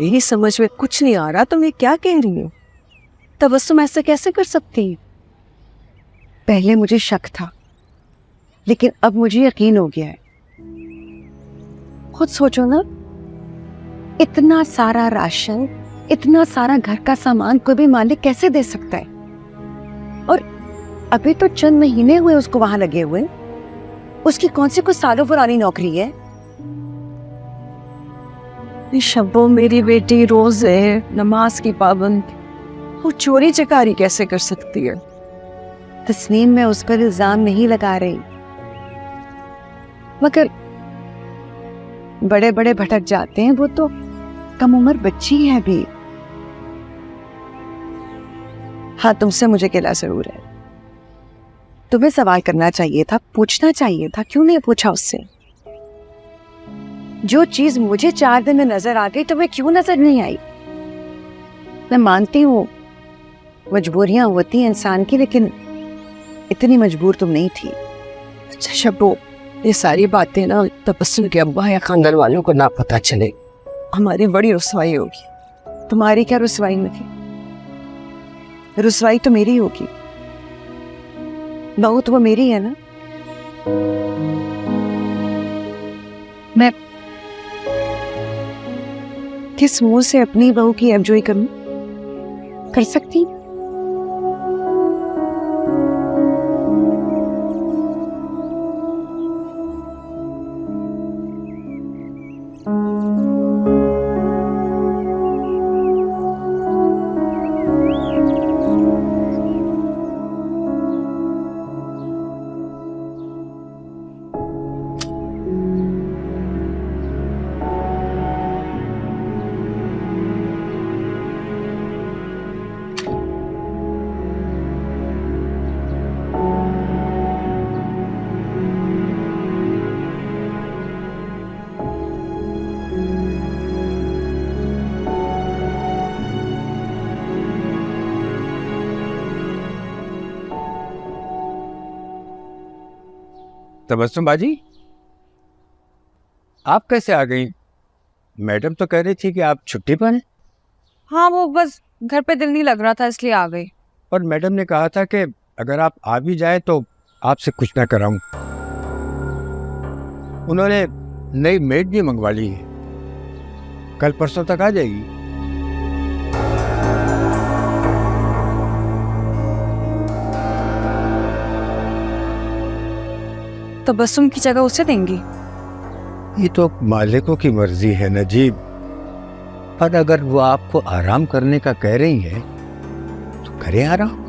मेरी समझ में कुछ नहीं आ रहा तुम ये क्या कह रही हो। तबस्सुम ऐसे कैसे कर सकती है? पहले मुझे शक था, लेकिन अब मुझे यकीन हो गया है। खुद सोचो ना, इतना सारा राशन, इतना सारा घर का सामान कोई भी मालिक कैसे दे सकता है? और अभी तो चंद महीने हुए उसको वहां लगे हुए। उसकी कौन सी कुछ सालों पुरानी नौकरी है? शब्बो, मेरी बेटी रोज है, नमाज की पाबंद, वो चोरी चकारी कैसे कर सकती है? तस्नीम, मैं उस पर इल्जाम नहीं लगा रही, मगर बड़े बड़े भटक जाते हैं, वो तो कम उम्र बच्ची है अभी। हाँ, तुमसे मुझे गिला जरूर है। तुम्हें सवाल करना चाहिए था, पूछना चाहिए था, क्यों नहीं पूछा उससे? जो चीज मुझे 4 दिन में नजर आ गई तुम्हें क्यों नजर नहीं आई? मैं मानती हूँ मजबूरियां होती हैं इंसान की, लेकिन इतनी मजबूर तुम नहीं थी। अच्छा शब्बो, ये सारी बातें ना तबस्सुम के अब्बा या खानदान वालों को ना पता चले, हमारी बड़ी रुसवाई होगी। तुम्हारी क्या रुसवाई में थी? रुसवाई तो मेरी होगी। बहू तो वो मेरी है ना। मैं किस मुंह से अपनी बहू की एबजोई करूं? कर सकती? तबस्सुम बाजी, आप कैसे आ गई? मैडम तो कह रही थी कि आप छुट्टी पर हैं। हाँ, वो बस घर पे दिल नहीं लग रहा था इसलिए आ गई। और मैडम ने कहा था कि अगर आप आ भी जाए तो आपसे कुछ ना कराऊं। उन्होंने नई मेड भी मंगवा ली है, कल परसों तक आ जाएगी। तबस्सुम की जगह उसे देंगी? ये तो मालिकों की मर्जी है नजीब, पर अगर वो आपको आराम करने का कह रही है तो करे आराम।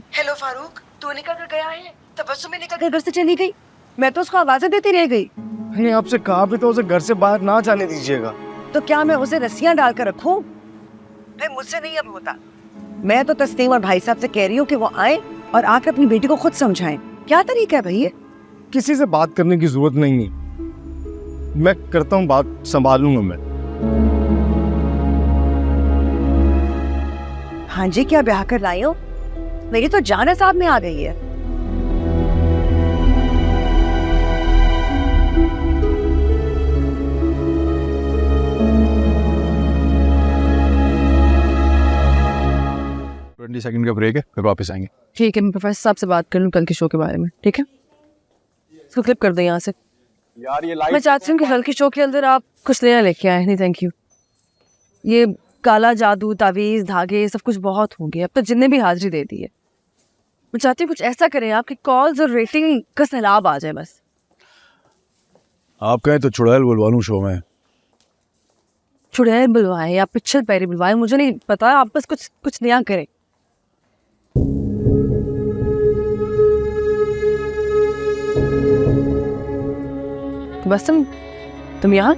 हेलो फारूक, तू निकल कर गया है? तबस्सुम भी निकल कर घर से चली गई। मैं तो उसको आवाजें देती रह गई। मैंने आपसे कहा भी तो उसे घर से बाहर ना जाने दीजिएगा। तो क्या मैं उसे रस्सियां डालकर रखूं? भाई, मुझसे नहीं अब होता। मैं तो तस्नीम और भाई साहब से कह रही हूँ कि वो आए और आकर अपनी बेटी को खुद समझाएं। क्या तरीका है भाई ये? किसी से बात करने की जरूरत नहीं है, मैं करता हूँ बात, संभालूंगा मैं। हाँ जी, क्या ब्याह कर लाई हो? मेरी तो जान साहब में आ गई है। सेकंड का ब्रेक है, फिर वापस आएंगे। ठीक है, मैं प्रोफेसर साहब से बात कर लूँ कल के शो के बारे में। ठीक है, इसको क्लिप कर दो यहाँ से। यार ये मैं चाहती हूँ कि कल के शो के अंदर आप कुछ नया लेके आए। नहीं थैंक यू। ये काला जादू, तावीज, धागे सब कुछ बहुत हो गया। अब तो जिन्ने भी हाजिरी दे दी है। मैं चाहती हूँ कुछ ऐसा करें आपकी कॉल्स और रेटिंग का सैलाब आ जाए बस। आप कहें तो चुड़ैल बुलवा लूं शो में। चुड़ैल बुलवाए या पिक्चर पैरी बुलवाए, मुझे नहीं पता, आप बस कुछ नया करें। तुम यहाँ?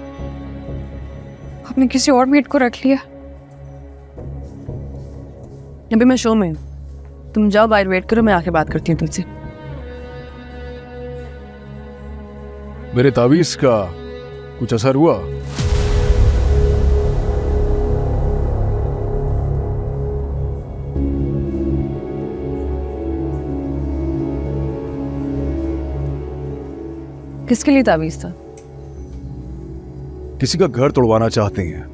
आपने किसी और मेट को रख लिया? अभी मैं शो में हूँ, तुम जाओ बाहर वेट करो, मैं आके बात करती हूँ तुमसे। मेरे तावीज का कुछ असर हुआ? किसके लिए तावीज था? किसी का घर तोड़वाना चाहते हैं।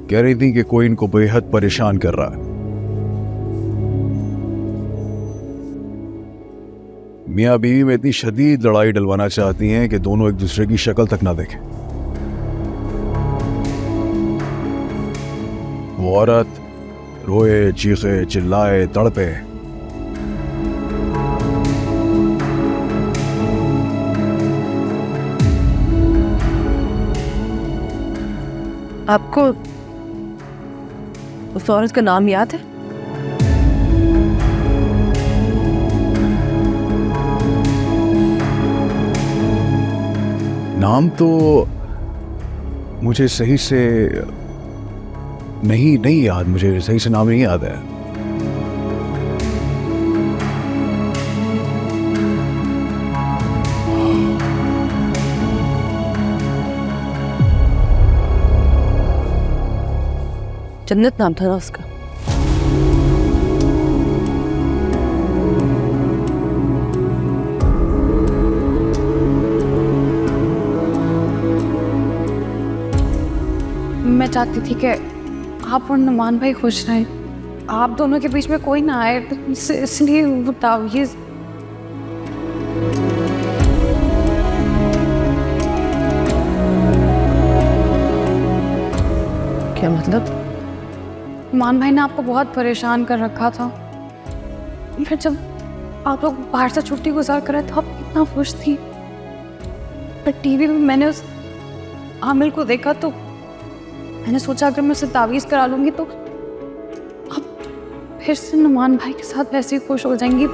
कह रही थी कि कोई इनको बेहद परेशान कर रहा है। मियां बीवी में इतनी शदीद लड़ाई डलवाना चाहती हैं कि दोनों एक दूसरे की शक्ल तक ना देखें। वो औरत रोए, चीखे, चिल्लाए, तड़पे। आपको उस औरत का नाम याद है? नाम तो मुझे सही से नहीं याद, मुझे सही से नाम नहीं याद है। जन्नत नाम था ना उसका। मैं चाहती थी कि आप और नुमान भाई खुश रहें, आप दोनों के बीच में कोई ना आए, इसलिए वो तावीज़। क्या मतलब? नुमान भाई ने आपको बहुत परेशान कर रखा था। फिर जब आप लोग बाहर से छुट्टी गुजार कर रहे थे, आप कितना खुश थी। पर टीवी में मैंने उस आमिल को देखा तो मैंने सोचा अगर मैं उसे तावीज़ करा लूंगी तो आप फिर से नुमान भाई के साथ वैसे ही खुश हो जाएंगी।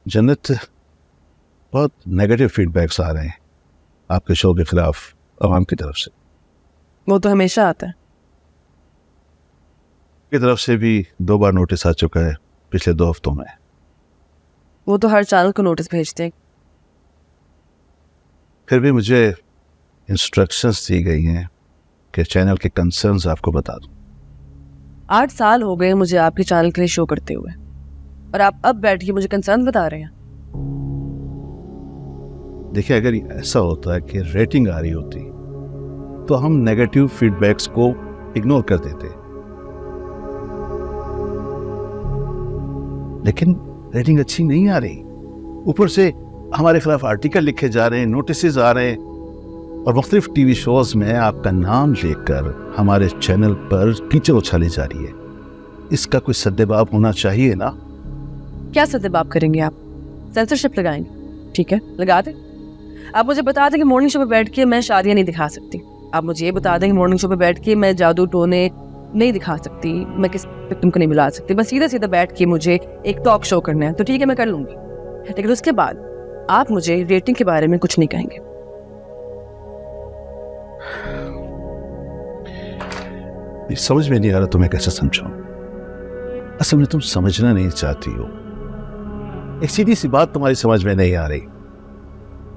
जन्नत, बहुत नेगेटिव फीडबैक्स आ रहे हैं आपके शो के खिलाफ आवाम की तरफ से। वो तो हमेशा आता है। की तरफ से भी 2 बार नोटिस आ चुका है पिछले 2 हफ्तों में। वो तो हर चैनल को नोटिस भेजते हैं। फिर भी मुझे इंस्ट्रक्शंस दी गई हैं कि चैनल के कंसर्न्स आपको बता दूं। 8 साल हो गए मुझे आपके चैनल के लिए शो करते हुए, और आप अब बैठ के मुझे कंसर्न बता रहे हैं। देखिए, अगर ऐसा होता है कि रेटिंग आ रही होती तो हम नेगेटिव फीडबैक्स को इग्नोर कर देते, लेकिन रेटिंग अच्छी नहीं आ रही। ऊपर से हमारे खिलाफ आर्टिकल लिखे जा रहे हैं, नोटिस आ रहे हैं, और मुख्तलिफ टीवी शोज में आपका नाम लेकर हमारे चैनल पर कीचड़ उछाली जा रही है। इसका कोई सद्देबाब होना चाहिए ना। क्या सद्देबाब करेंगे आप? सेंसरशिप लगाएंगे? ठीक है, लगा दें। आप मुझे बता दें कि मॉर्निंग शो पे बैठ के मैं शादियां नहीं दिखा सकती। आप मुझे ये बता दें कि मॉर्निंग शो पे बैठ के मैं जादू टोने नहीं दिखा सकती, मैं किस तुमको नहीं मिला सकती। बस सीधा सीधा बैठ के मुझे एक टॉक शो करना है तो ठीक है, मैं कर लूंगी, लेकिन उसके बाद आप मुझे रेटिंग के बारे में कुछ नहीं कहेंगे। ये समझ में नहीं आ रहा तुम्हें कैसे समझाऊं। असल में तुम समझना नहीं चाहती हो। एक सीधी सी बात तुम्हारी समझ में नहीं आ रही।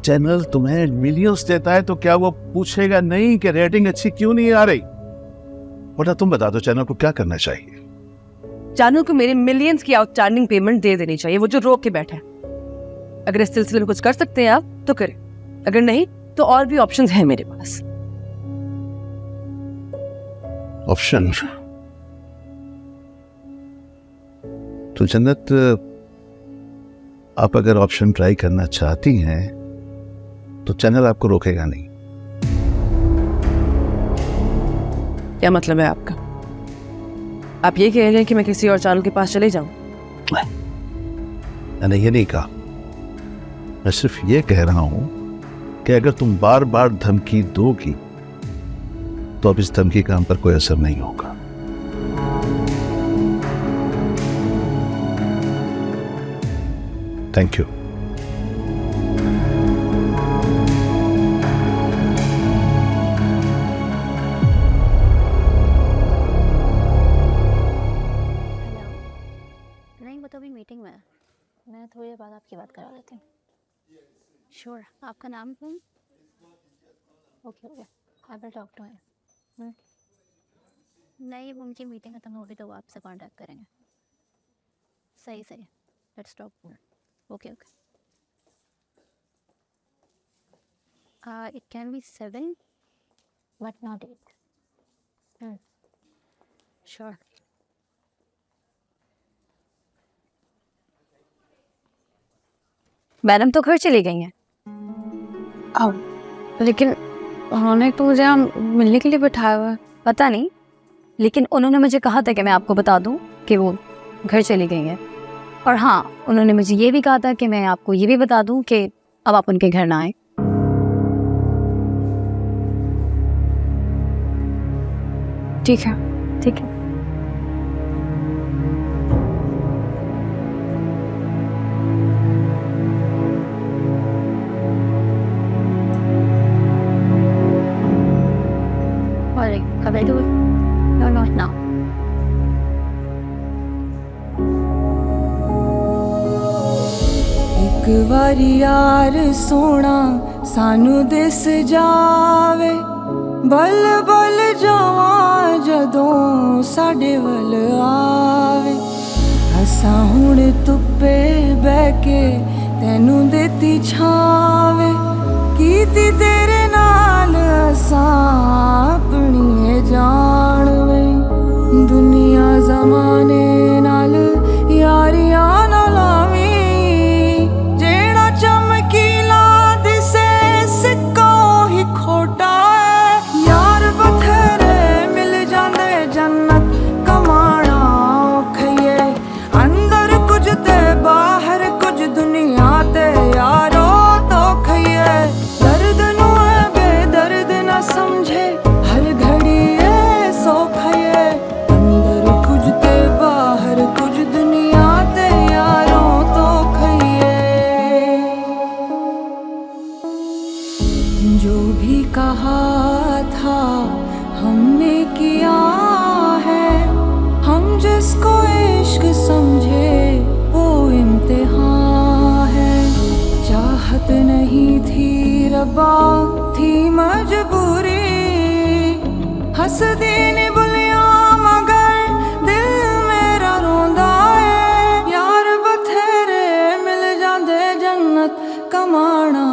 चैनल तुम्हें मिलियंस देता है तो क्या वो पूछेगा नहीं कि रेटिंग अच्छी क्यों नहीं आ रही? वरना तुम बता दो चैनल को क्या करना चाहिए। चैनल को मेरे मिलियंस की आउटस्टैंडिंग पेमेंट दे देनी चाहिए, वो जो रोक के बैठा है। अगर इस सिलसिले में कुछ कर सकते हैं आप तो करें, अगर नहीं तो और भी ऑप्शंस हैं मेरे पास। ऑप्शन? तो जन्नत, आप अगर ऑप्शन ट्राई करना चाहती हैं तो चैनल आपको रोकेगा नहीं। क्या मतलब है आपका? आप ये कह रहे हैं कि मैं किसी और चैनल के पास चले जाऊं? मैंने ये नहीं कहा। मैं सिर्फ ये कह रहा हूं कि अगर तुम बार बार धमकी दोगी तो अब इस धमकी का हम पर कोई असर नहीं होगा। Thank you. नहीं, वो तो अभी मीटिंग में है। मैं थोड़ी देर बाद आपकी बात करा लेती हूँ। श्योर। आपका नाम क्या है? Okay okay, I will talk to him. नहीं, उनकी मीटिंग खत्म होगी तो वो आपसे कांटेक्ट करेंगे। सही सही, let's talk. Okay okay. It can be 7 but not 8। Sure. Madam तो घर चली गई हैं। लेकिन उन्होंने तो मुझे यहाँ मिलने के लिए बिठाया हुआ है। पता नहीं, लेकिन उन्होंने मुझे कहा था कि मैं आपको बता दूं कि वो घर चली गई हैं। और हाँ, उन्होंने मुझे ये भी कहा था कि मैं आपको ये भी बता दूं कि अब आप उनके घर ना आए। ठीक है। ठीक है। Alright, I will do it. No, not now. एक वारी यार सोना सानू दिस जावे, बल बल जावा जदों साडे वल आवे। असां हुण धुप्पे बह के तैनू देती छावे, कीती तेरे नाल असां अपनी जान वे। दुनिया जमाने नाल यारियां ना लावी, जेड़ा चमकीला दिसे सिक्का ही खोटा है। यार बथेरे मिल जांदे जन्नत कमाना औखिए, अंदर कुछ ते बाहर कुछ दुनिया ते यारो तो खइए। दर्द नू है बेदर्द ना समझे, हर घड़ी ये सोखिए। अंदर कुछ ते बाहर कुछ दुनिया ते यारों तो खइए। जो भी कहा था हमने किया है, हम जिसको इश्क समझे वो इम्तिहान है। चाहत नहीं थी रब्बा थी मजबूरी, हंसदी नहीं बुलिया मगर दिल मेरा रोंदा है। यार बथेरे मिल जांदे जन्नत कमाना